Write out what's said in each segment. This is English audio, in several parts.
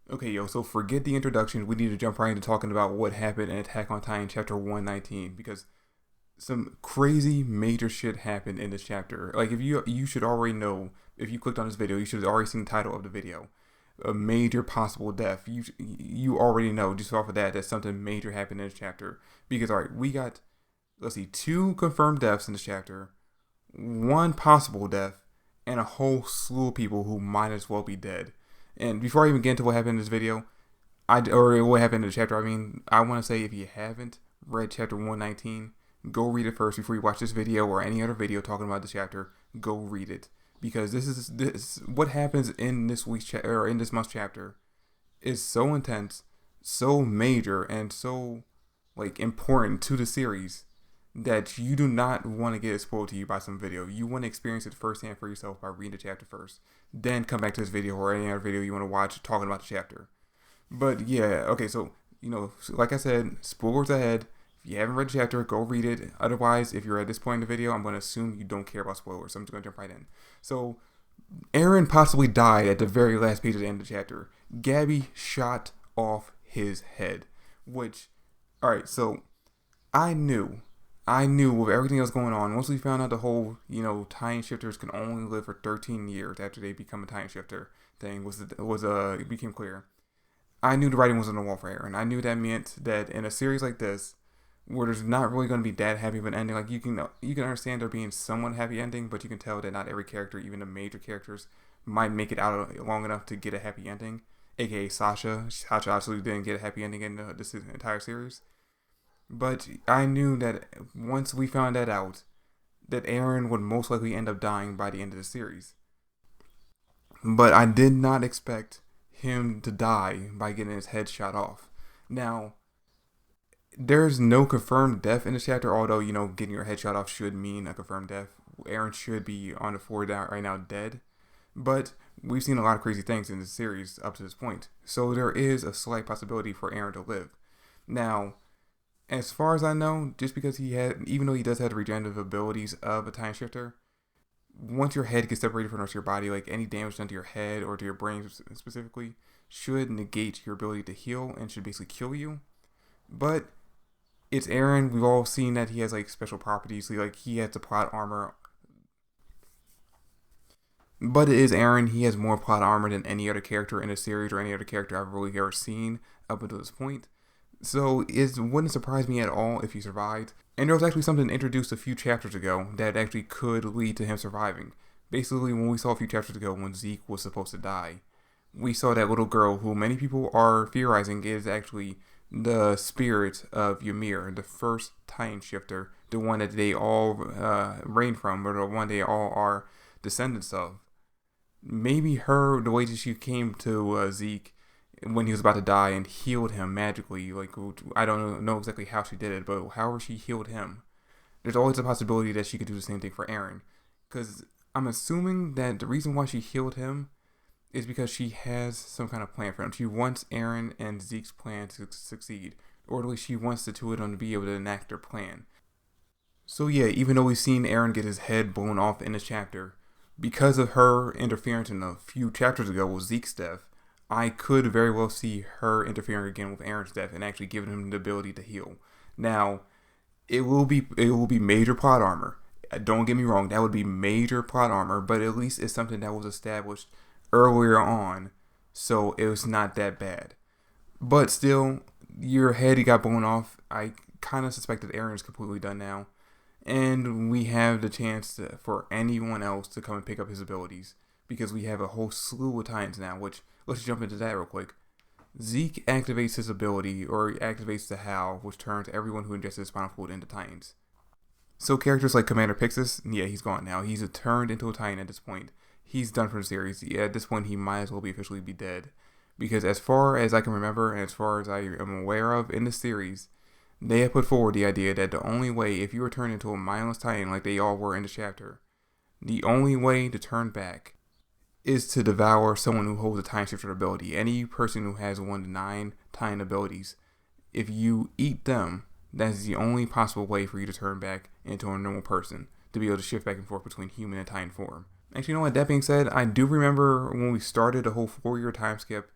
Okay, yo, so forget the introduction. We need to jump right into talking about what happened in Attack on Titan chapter 119 because some crazy major shit happened in this chapter. Like if you should already know if you clicked on this video, you should have already seen the title of the video. A major possible death. You already know just off of that something major happened in this chapter because all right, we got let's see, two confirmed deaths in this chapter, one possible death, and a whole slew of people who might as well be dead. And before I even get into what happened in this video, or what happened in the chapter, I want to say if you haven't read chapter 119, go read it first before you watch this video or any other video talking about the chapter. Go read it because this what happens in this week's or in this month's chapter is so intense, so major, and so like important to the series that you do not want to get it spoiled to you by some video. You want to experience it firsthand for yourself by reading the chapter first. Then come back to this video or any other video you want to watch talking about the chapter. But yeah, okay, so, like I said, spoilers ahead. If you haven't read the chapter, go read it. Otherwise, if you're at this point in the video, I'm going to assume you don't care about spoilers. So I'm just going to jump right in. So, Aaron possibly died at the very last page of the end of the chapter. Gabby shot off his head. Which, alright, so I knew with everything else going on, once we found out the whole, time shifters can only live for 13 years after they become a time shifter thing it became clear. I knew the writing was on the wall for Aaron. I knew that meant that in a series like this, where there's not really going to be that happy of an ending, like you can understand there being somewhat happy ending, but you can tell that not every character, even the major characters, might make it out long enough to get a happy ending. AKA Sasha. Sasha absolutely didn't get a happy ending in this entire series. But I knew that once we found that out, that Aaron would most likely end up dying by the end of the series. But I did not expect him to die by getting his head shot off. Now, there's no confirmed death in the chapter, although, getting your head shot off should mean a confirmed death. Aaron should be on the floor right now dead. But we've seen a lot of crazy things in this series up to this point. So there is a slight possibility for Aaron to live. Now, as far as I know, just because even though he does have the regenerative abilities of a time shifter, once your head gets separated from the rest of your body, like any damage done to your head or to your brain specifically, should negate your ability to heal and should basically kill you. But it's Aaron. We've all seen that he has like special properties. Like he has the plot armor. But it is Aaron. He has more plot armor than any other character in the series or any other character I've really ever seen up until this point. So it wouldn't surprise me at all if he survived. And there was actually something introduced a few chapters ago that actually could lead to him surviving. Basically, when we saw a few chapters ago when Zeke was supposed to die, we saw that little girl who many people are theorizing is actually the spirit of Ymir, the first time shifter, the one that they all reign from, or the one they all are descendants of. Maybe the way that she came to Zeke when he was about to die and healed him magically. Like, I don't know exactly how she did it, but however she healed him, there's always a possibility that she could do the same thing for Aaron. Because I'm assuming that the reason why she healed him is because she has some kind of plan for him. She wants Aaron and Zeke's plan to succeed, or at least she wants the two of them to be able to enact their plan. So yeah, even though we've seen Aaron get his head blown off in this chapter, because of her interference in a few chapters ago with Zeke's death, I could very well see her interfering again with Aaron's death and actually giving him the ability to heal. Now, it will be major plot armor. Don't get me wrong, that would be major plot armor, but at least it's something that was established earlier on, so it was not that bad. But still, your head got blown off. I kind of suspect that Aaron is completely done now, and we have the chance for anyone else to come and pick up his abilities because we have a whole slew of Titans now, which, let's jump into that real quick. Zeke activates his ability, or activates the Howl, which turns everyone who ingests his spinal fluid into Titans. So characters like Commander Pixis, yeah, he's gone now. He's turned into a Titan at this point. He's done for the series. Yeah, at this point, he might as well be officially be dead. Because as far as I can remember, and as far as I am aware of in the series, they have put forward the idea that the only way, if you were turned into a mindless Titan like they all were in the chapter, the only way to turn back is to devour someone who holds a time shifter ability. Any person who has 1 to 9 time abilities, if you eat them, that's the only possible way for you to turn back into a normal person, to be able to shift back and forth between human and time form. Actually, you know what, that being said, I do remember when we started the whole 4-year time skip,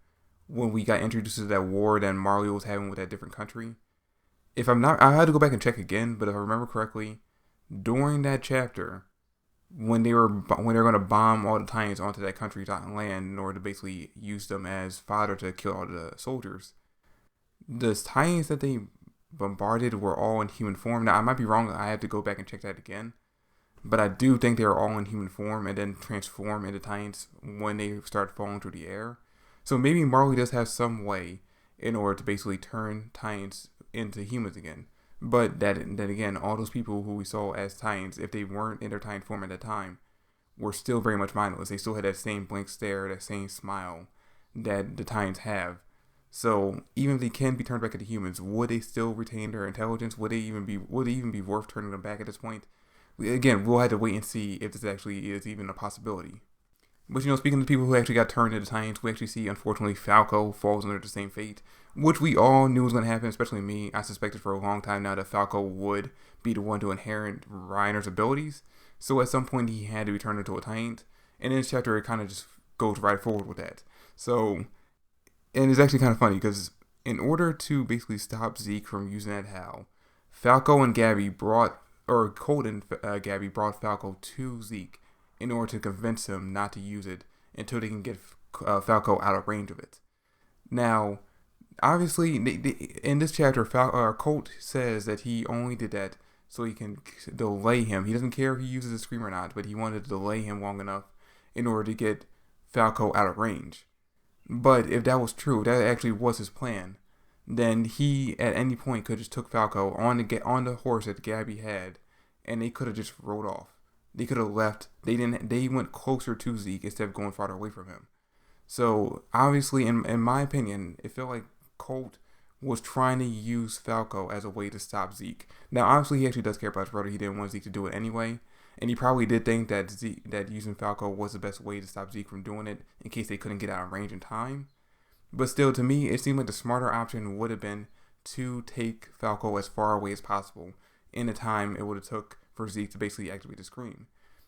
when we got introduced to that war that Mario was having with that different country. If I'm not, I had to go back and check again, but if I remember correctly, during that chapter, when they were going to bomb all the Titans onto that country's land in order to basically use them as fodder to kill all the soldiers, the Titans that they bombarded were all in human form. Now I might be wrong. I have to go back and check that again. But I do think they were all in human form and then transform into Titans when they start falling through the air. So maybe Marley does have some way in order to basically turn Titans into humans again. But then again, all those people who we saw as Titans, if they weren't in their Titan form at that time, were still very much mindless. They still had that same blank stare, that same smile that the Titans have. So even if they can be turned back into humans, would they still retain their intelligence? Would it even be worth turning them back at this point? Again, we'll have to wait and see if this actually is even a possibility. But speaking of the people who actually got turned into Titans, we actually see, unfortunately, Falco falls under the same fate, which we all knew was going to happen, especially me. I suspected for a long time now that Falco would be the one to inherit Reiner's abilities. So at some point, he had to be turned into a Titan. And in this chapter, it kind of just goes right forward with that. So, and it's actually kind of funny because in order to basically stop Zeke from using that Hal, Falco and Gabby Colt and Gabby brought Falco to Zeke in order to convince him not to use it until they can get Falco out of range of it. Now, obviously, in this chapter, Colt says that he only did that so he can delay him. He doesn't care if he uses a scream or not, but he wanted to delay him long enough in order to get Falco out of range. But if that was true, that actually was his plan, then he at any point could just took Falco on the horse that Gabby had, and they could have just rode off. They could have left. They went closer to Zeke instead of going farther away from him. So obviously, in my opinion, it felt like Colt was trying to use Falco as a way to stop Zeke. Now, obviously, he actually does care about his brother. He didn't want Zeke to do it anyway, and he probably did think that using Falco was the best way to stop Zeke from doing it in case they couldn't get out of range in time. But still, to me, it seemed like the smarter option would have been to take Falco as far away as possible in the time it would have took for Zeke to basically activate the scream.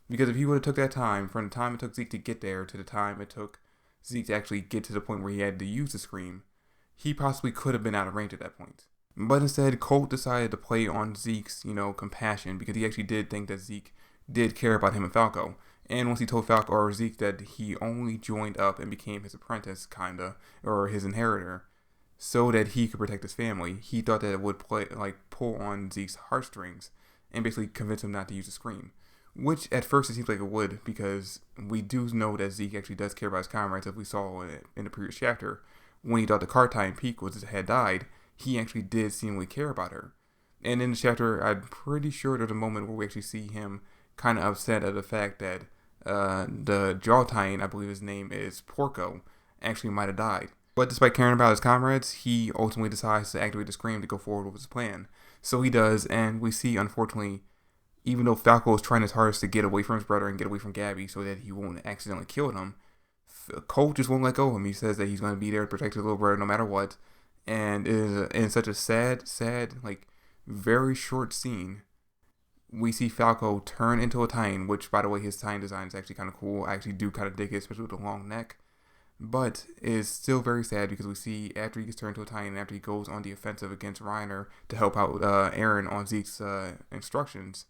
Because if he would have took that time, from the time it took Zeke to get there to the time it took Zeke to actually get to the point where he had to use the scream, he possibly could have been out of range at that point. But instead, Colt decided to play on Zeke's, compassion, because he actually did think that Zeke did care about him and Falco. And once he told Falco or Zeke that he only joined up and became his apprentice, kinda, or his inheritor, so that he could protect his family, he thought that it would pull on Zeke's heartstrings and basically convince him not to use the scream. Which at first it seems like it would, because we do know that Zeke actually does care about his comrades, as we saw in the previous chapter. When he thought the Cartine Peak had died, he actually did seemingly care about her. And in the chapter, I'm pretty sure there's a moment where we actually see him kind of upset at the fact that the Jaw Titan, I believe his name is Porco, actually might have died. But despite caring about his comrades, he ultimately decides to activate the scream to go forward with his plan. So he does, and we see, unfortunately, even though Falco is trying his hardest to get away from his brother and get away from Gabby so that he won't accidentally kill him, Colt just won't let go of him. He says that he's going to be there to protect his little brother no matter what. And it is in such a sad, very short scene, we see Falco turn into a Titan, which, by the way, his Titan design is actually kind of cool. I actually do kind of dig it, especially with the long neck. But it's still very sad because we see after he gets turned into a Titan, after he goes on the offensive against Reiner to help out Aaron on Zeke's instructions,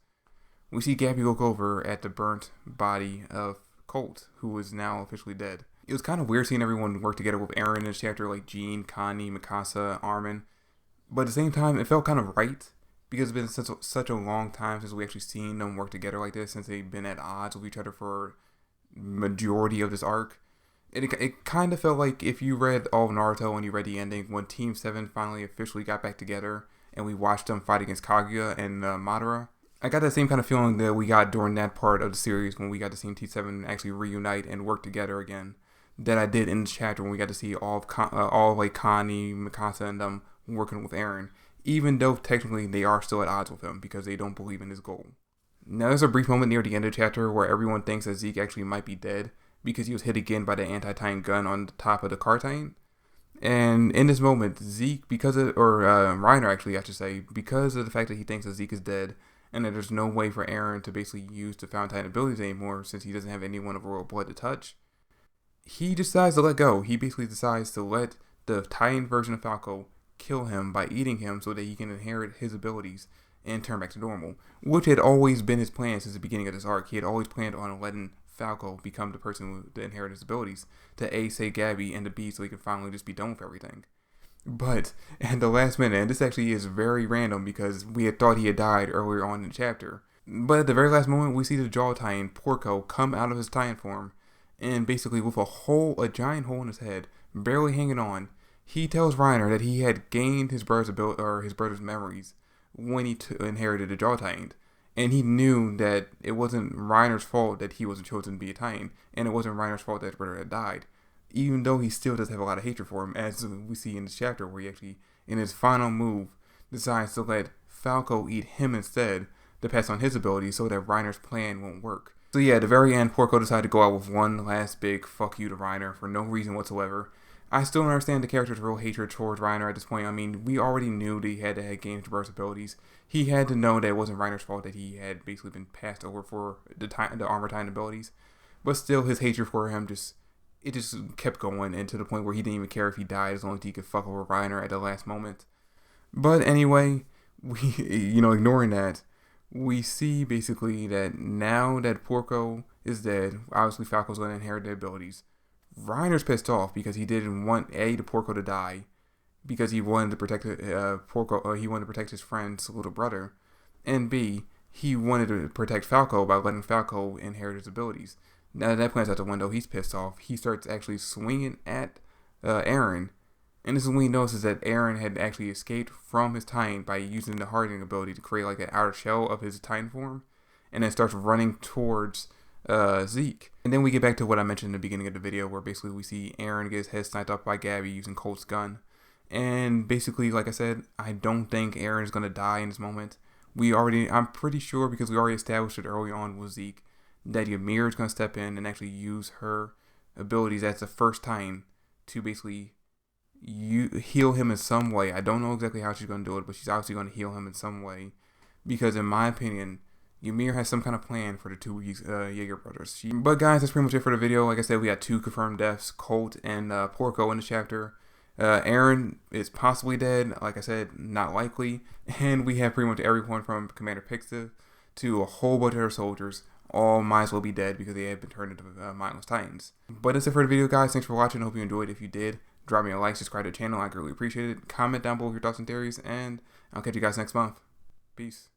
we see Gabby look over at the burnt body of Colt, who is now officially dead. It was kind of weird seeing everyone work together with Aaron in this chapter, like Jean, Connie, Mikasa, Armin. But at the same time, it felt kind of right, because it's been such a long time since we actually seen them work together like this, since they've been at odds with each other for majority of this arc. It kind of felt like if you read all of Naruto and you read the ending, when Team 7 finally officially got back together and we watched them fight against Kaguya and Madara. I got that same kind of feeling that we got during that part of the series when we got to see Team 7 actually reunite and work together again, that I did in this chapter when we got to see all of Connie, Mikasa, and them working with Eren, even though technically they are still at odds with him because they don't believe in his goal. Now there's a brief moment near the end of the chapter where everyone thinks that Zeke actually might be dead because he was hit again by the anti-Titan gun on the top of the Cartine. And in this moment, Zeke, Reiner actually, I should say, because of the fact that he thinks that Zeke is dead, and that there's no way for Eren to basically use the Fountain abilities anymore since he doesn't have anyone of royal blood to touch, he decides to let go. He basically decides to let the Titan version of Falco kill him by eating him so that he can inherit his abilities and turn back to normal, which had always been his plan since the beginning of this arc. He had always planned on letting Falco become the person to inherit his abilities, to A, save Gabby, and to B, so he can finally just be done with everything. But at the last minute, and this actually is very random because we had thought he had died earlier on in the chapter, but at the very last moment, we see the Jaw Titan, Porco, come out of his Titan form, and basically with a giant hole in his head, barely hanging on, he tells Reiner that he had gained his brother's ability, or his brother's memories when he inherited the Jaw Titan. And he knew that it wasn't Reiner's fault that he wasn't chosen to be a Titan, and it wasn't Reiner's fault that his brother had died. Even though he still does have a lot of hatred for him, as we see in this chapter, where he actually, in his final move, decides to let Falco eat him instead to pass on his abilities so that Reiner's plan won't work. So yeah, at the very end, Porco decided to go out with one last big fuck you to Reiner for no reason whatsoever. I still don't understand the character's real hatred towards Reiner at this point. I mean, we already knew that he had to have gained burst abilities. He had to know that it wasn't Reiner's fault that he had basically been passed over for the armor Titan abilities. But still, his hatred for him just kept going, and to the point where he didn't even care if he died as long as he could fuck over Reiner at the last moment. But anyway, ignoring that, we see basically that now that Porco is dead, obviously Falco's going to inherit the abilities. Reiner's pissed off because he didn't want the Porco to die, because he wanted to protect Porco. He wanted to protect his friend's little brother, and B, he wanted to protect Falco by letting Falco inherit his abilities. Now that plan's out the window, he's pissed off. He starts actually swinging at Eren, and this is when he notices that Eren had actually escaped from his Titan by using the hardening ability to create like an outer shell of his Titan form, and then starts running towards Zeke. And then we get back to what I mentioned in the beginning of the video, where basically we see Eren get his head sniped off by Gabby using Colt's gun. And basically, like I said, I don't think Eren is going to die in this moment. I'm pretty sure, because we already established it early on with Zeke, that Ymir is going to step in and actually use her abilities as the first time to basically heal him in some way. I don't know exactly how she's going to do it, but she's obviously going to heal him in some way. Because in my opinion, Ymir has some kind of plan for the two Jaeger brothers. But guys, that's pretty much it for the video. Like I said, we had 2 confirmed deaths, Colt and Porco in the chapter. Eren is possibly dead, like I said, not likely. And we have pretty much everyone from Commander Pixa to a whole bunch of other soldiers. All might as well be dead because they have been turned into mindless Titans. But that's it for the video, guys. Thanks for watching. I hope you enjoyed. If you did, drop me a like, subscribe to the channel. I greatly appreciate it. Comment down below your thoughts and theories, and I'll catch you guys next month. Peace.